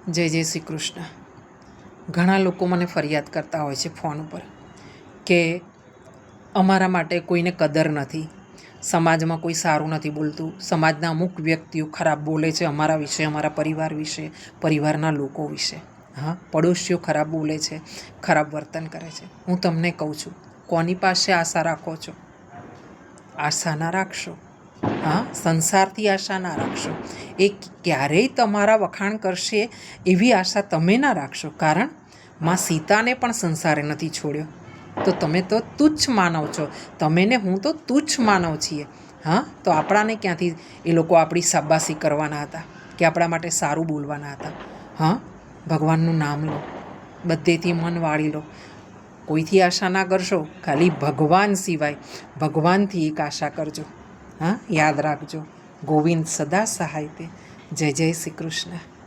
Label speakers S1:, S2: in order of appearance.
S1: જય જય શ્રી કૃષ્ણ. ઘણા લોકો મને ફરિયાદ કરતા હોય છે ફોન ઉપર કે અમારા માટે કોઈને કદર નથી, સમાજમાં કોઈ સારું નથી બોલતું, સમાજના અમુક વ્યક્તિઓ ખરાબ બોલે છે અમારા વિશે, અમારા પરિવાર વિશે, પરિવારના લોકો વિશે. હા, પડોશીઓ ખરાબ બોલે છે, ખરાબ વર્તન કરે છે. હું તમને કહું છું, કોની પાસે આશા રાખો છો? આશા ના રાખશો. હા, સંસારથી આશા ના રાખશો. એ ક્યારેય તમારા વખાણ કરશે એવી આશા તમે ના રાખશો. કારણ માં સીતાને પણ સંસારે નથી છોડ્યો. તો તમે તો તુચ્છ માનવ છો. તમે ને હું તો તુચ્છ માનવ છીએ. હા, તો આપણાને ક્યાંથી એ લોકો આપણી શાબાશી કરવાના હતા કે આપણા માટે સારું બોલવાના હતા? હા, ભગવાનનું નામ લો, બધેથી મન વાળી લો. કોઈથી આશા ના કરશો, ખાલી ભગવાન સિવાય ભગવાનથી એક આશા કરજો. હા, યાદ રાખજો, ગોવિંદ સદા સહાય તે. જય જય શ્રી કૃષ્ણ.